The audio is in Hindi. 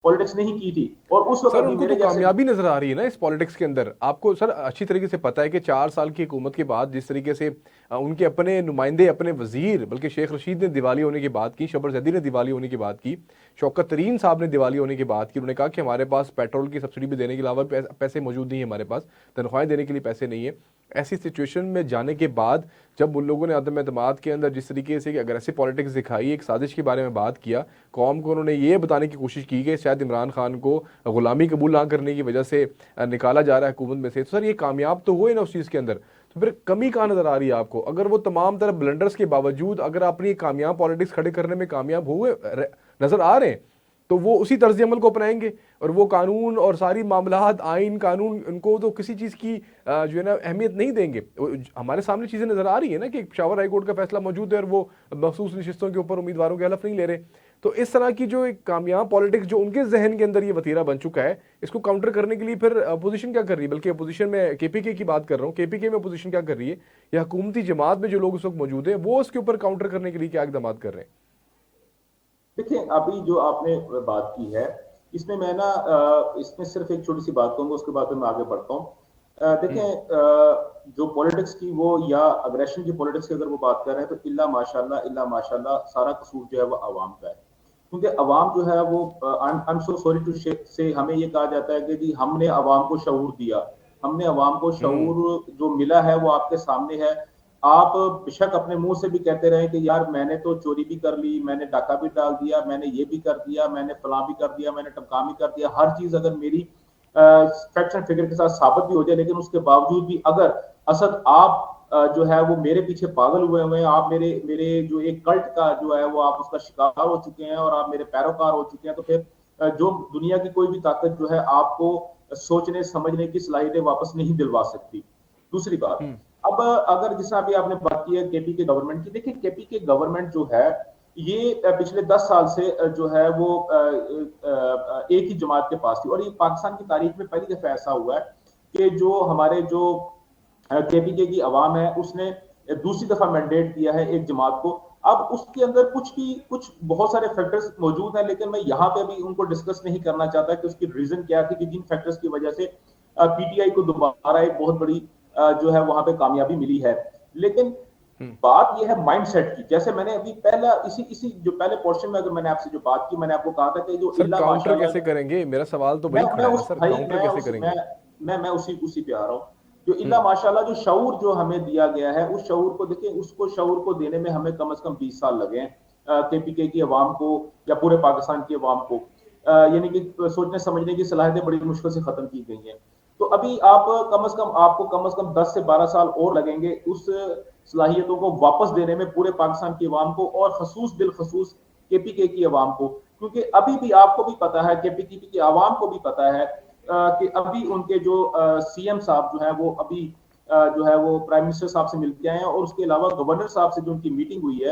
पॉलिटिक्स नहीं की थी। और उस वक्त सर भी उनको तो मेरे जैसे कामयाबी नजर आ रही है ना इस पॉलिटिक्स के अंदर। आपको सर अच्छी तरीके से पता है कि 4 साल की हुकूमत के बाद जिस तरीके से उनके अपने नुमाइंदे, अपने वजीर, बल्कि शेख रशीद ने दिवाली होने की बात की, शबर जैदी ने दिवाली होने की बात की, शौकत तरीन साहब ने दिवाली होने की बात की, उन्होंने कहा कि हमारे पास पेट्रोल की सब्सिडी भी देने के अलावा पैसे मौजूद नहीं है, हमारे पास तनख्वाहें देने के लिए पैसे नहीं है। ऐसी सिचुएशन में जाने के बाद जब उन लोगों ने अदम एतमाद के अंदर जिस तरीके से अग्रेसिव पॉलिटिक्स दिखाई, एक साजिश के बारे में बात किया, कौम को उन्होंने ये बताने की कोशिश की कि शायद इमरान खान को गुलामी कबूल ना करने की वजह से निकाला जा रहा है हुकूमत में से, तो सर ये कामयाब तो हुए ना उस चीज़ के अंदर। तो फिर कमी कहाँ नजर आ रही है आपको? अगर वो तमाम तरह ब्लंडर्स के बावजूद अगर अपनी कामयाब पॉलिटिक्स खड़े करने में कामयाब हुए नजर आ रहे हैं, तो वो उसी तर्ज अमल को अपनाएंगे और वो कानून और सारी मामलात, आइन कानून, उनको तो किसी चीज़ की जो है ना अहमियत नहीं देंगे। हमारे सामने चीज़ें नज़र आ रही है ना कि पेशावर हाई कोर्ट का फैसला मौजूद है और वो मखसूस नशिस्तों के ऊपर उम्मीदवारों के हलफ नहीं ले रहे। तो इस तरह की जो एक कामयाब पॉलिटिक्स जो उनके जहन के अंदर ये वतीरा बन चुका है, इसको काउंटर करने के लिए फिर अपोजिशन क्या कर रही है? बल्कि अपोजिशन में केपीके की बात कर रहा हूँ, केपीके में अपोजिशन क्या कर रही है, या हुकूमती जमात में जो लोग उस वक्त मौजूद है वो उसके ऊपर काउंटर करने के लिए क्या इकदाम कर रहे हैं? देखिए, अभी जो आपने बात की है, इसमें मैं ना इसमें सिर्फ एक छोटी सी बात कहूंगा, उसके बाद फिर मैं आगे बढ़ता हूँ। देखें, हम्म। जो पॉलिटिक्स की वो या अग्रेशन की पॉलिटिक्स की अगर वो बात कर रहे हैं, तो इल्ला माशाल्लाह सारा कसूर जो है वो अवाम का है। क्योंकि अवाम जो है वो, I am so sorry to say, हमें ये कहा जाता है कि जी हमने अवाम को शऊर दिया। हमने अवाम को हम्म। शऊर जो मिला है वो आपके सामने है। आप बेशक अपने मुंह से भी कहते रहे कि यार मैंने तो चोरी भी कर ली, मैंने डाका भी डाल दिया, मैंने ये भी कर दिया, मैंने फलां भी कर दिया, मैंने टमका भी कर दिया, हर चीज अगर मेरी फैक्ट्स एंड फिगर के साथ साबित भी हो जाए, लेकिन उसके बावजूद भी अगर असद आप जो है वो मेरे पीछे पागल हुए हुए हैं, आप मेरे मेरे जो एक कल्ट का जो है वो आप उसका शिकार हो चुके हैं और आप मेरे पैरोकार हो चुके हैं, तो फिर जो दुनिया की कोई भी ताकत जो है आपको सोचने समझने की सलाहियतें वापस नहीं दिलवा सकती। दूसरी बात, हम्म। अब अगर जैसा अभी आपने बात की है केपी के गवर्नमेंट की, देखिए केपी के गवर्नमेंट जो है ये पिछले 10 साल से जो है वो एक ही जमात के पास थी। और ये पाकिस्तान की तारीख में पहली दफा ऐसा हुआ है कि जो हमारे जो केपीके की आवाम है उसने दूसरी दफा मैंडेट दिया है एक जमात को। अब उसके अंदर कुछ बहुत सारे फैक्टर्स मौजूद हैं, लेकिन मैं यहाँ पे अभी उनको डिस्कस नहीं करना चाहता कि उसकी रीजन क्या थी, कि जिन फैक्टर्स की वजह से पीटीआई को दोबारा एक बहुत बड़ी जो है वहां पे कामयाबी मिली है। लेकिन हम्म। बात यह है माइंडसेट की। जैसे मैंने अभी पहला इसी इसी जो पहले पोर्शन में अगर मैंने आपसे जो बात की, मैंने आपको कहा था कि जो सर इल्ला काउंटर माशाल्लाह, कैसे करेंगे? मेरा सवाल तो मैं वही मैं खड़ा है ना उस सर, भाई काउंटर कैसे करेंगे? मैं उसी पे आ रहा हूँ। जो इल्ला हम्म। माशाल्लाह जो शऊर जो हमें दिया गया है, उस शऊर को देखिए, उसको शऊर को देने में हमें कम से कम 20 साल लगे हैं, केपीके की अवाम को या पूरे पाकिस्तान की अवाम को। यानी कि सोचने समझने की सलाहियतें बड़ी मुश्किल से खत्म की गई हैं। तो अभी आप कम से कम 10 से 12 साल और लगेंगे उस सलाहियतों को वापस देने में पूरे पाकिस्तान की अवाम को, और खसूस बिलखसूस केपीके की अवाम को। क्योंकि अभी भी आपको भी पता है, केपीके की आवाम को भी पता है कि अभी उनके जो सीएम साहब जो है वो अभी जो है वो प्राइम मिनिस्टर साहब से मिलके आए हैं, और उसके अलावा गवर्नर साहब से जो उनकी मीटिंग हुई है,